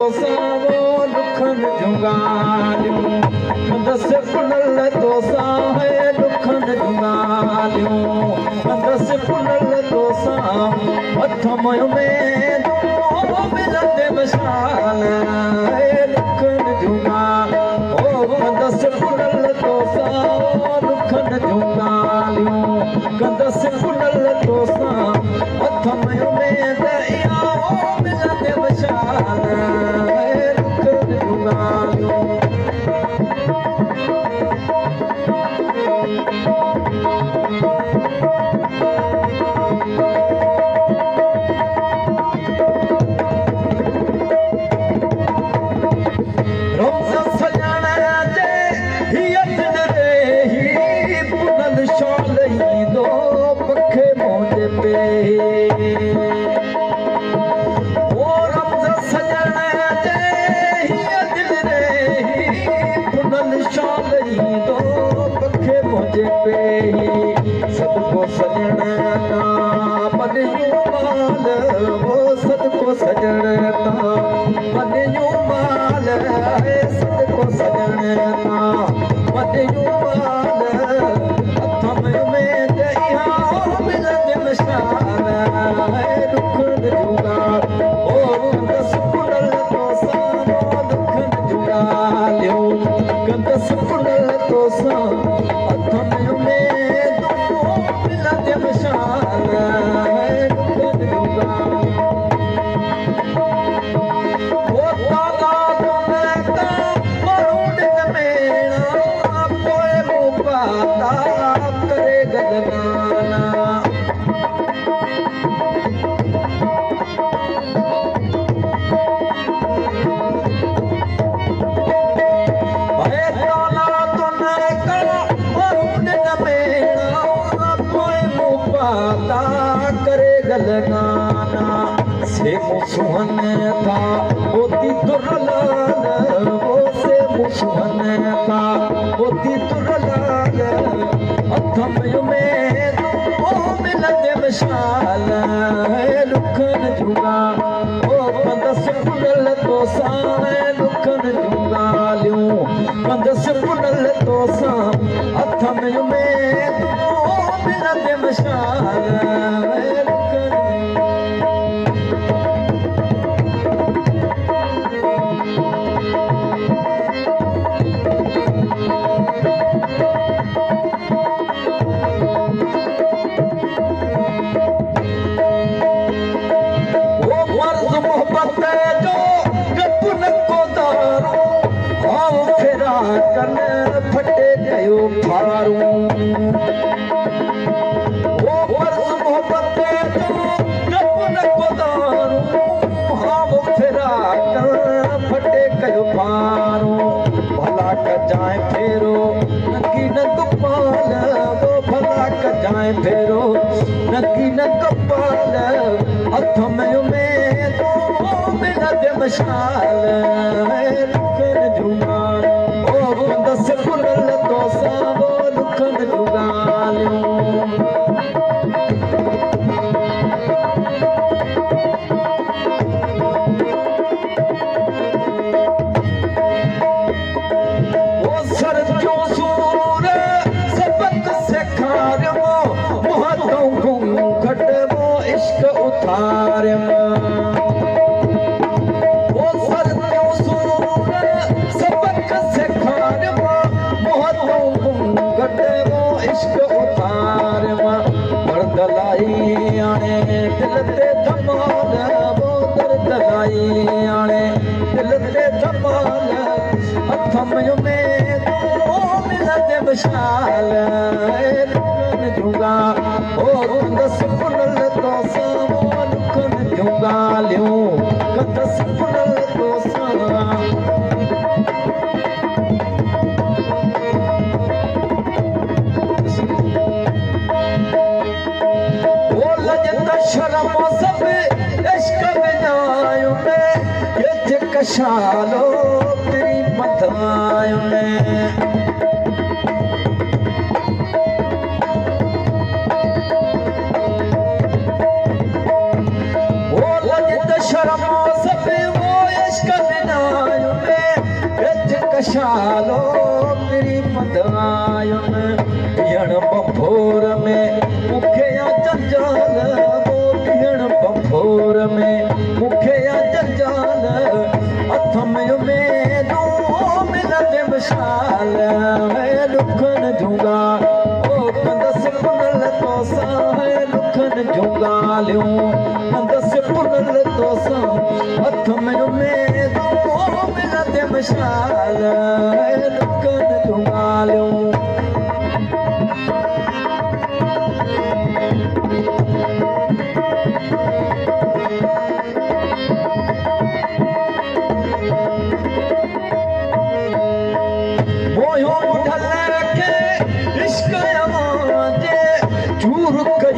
सावो दुखन जुगालियूं दस पुनल तोसा है दुखन जुगालियूं दस पुनल तोसा हथ में दो मिलंदे मशाल है दुखन जुगा ओ दस पुनल तोसा दुखन जुगालियूं दस पुनल तोसा हथ में दया मिलंदे मशाल सदको सजण का बनियूं माल वो सदको सजण का बनियूं माल सदको सजण का बनियूं माल हथ में दया मिलंदे मशाल दुखन जुगाल ओ दस पुनल तोसा दुखन जुगालियूं दस पुनल तोसा से मुसुहन था होती दुर्लाल वो से मुसुहन था होती दुर्लाल हथ में दो मिलंदे मशाल दुखन जुगा ओ दस पुनल तोसा दुखन जुगालियूं दस पुनल तोसा हथ में दो मिलंदे मशाल फटे गयो फारूं वो वर्ज़ मोहब्बत जो गप न कोदारूं हाँ वो फिराक फटे गयो फारूं भला कजाए फेरो नकी न कपाल वो भला कजाए फेरो नकी न कपाल हथ में दो मिलंदे मशाल दुखन जुगाल दस पुनल तोसा वो दुखन जुगालियूं वो सर जो सूर सबक सेखारियो मोहतों घूंघट वो इश्क उतारियो दलाई आने दिल ते धमाल वो दर्द लाई आने दिल ते धमाल हथ में दो मिलंदे मशाल दुखन जुगा ओ दस पुनल तोसा वो दुखन जुगालियूं दस पुनल तोसा शर्म सब इश्क विञायूं ये कशालो तेरी बधायूं वो लजत शर्म सब वो इश्क कशालो तेरी मदायुन पियण बफोर में मुखे या जंजाल वो पियण बफोर में मुखे या जंजाल हथ में दो मिलंदे मशाल है लुखन झूंगा ओ कंदस पुनल तोसा है लुखन झूंगा लियूं कंदस पुनल तोसा हथ में दो मिलंदे मशाल है लुखन झूंगा लियूं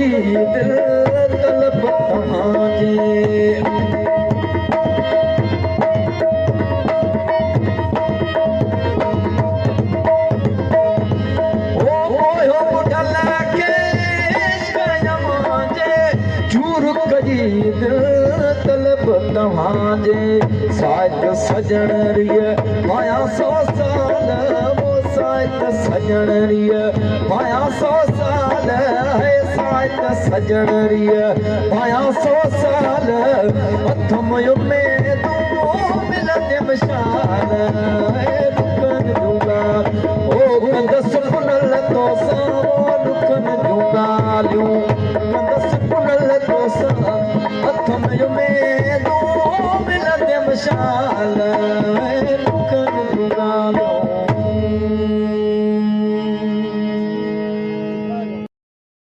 दिल तलब तव्हांजे ओ बुढल खे इश्क जमांजे चूर कजी दिल तलब तव्हांजे साथ सजण रिय माया 100 साल वो साथ सजण रिय माया 100 साल है सजण रिय माया 100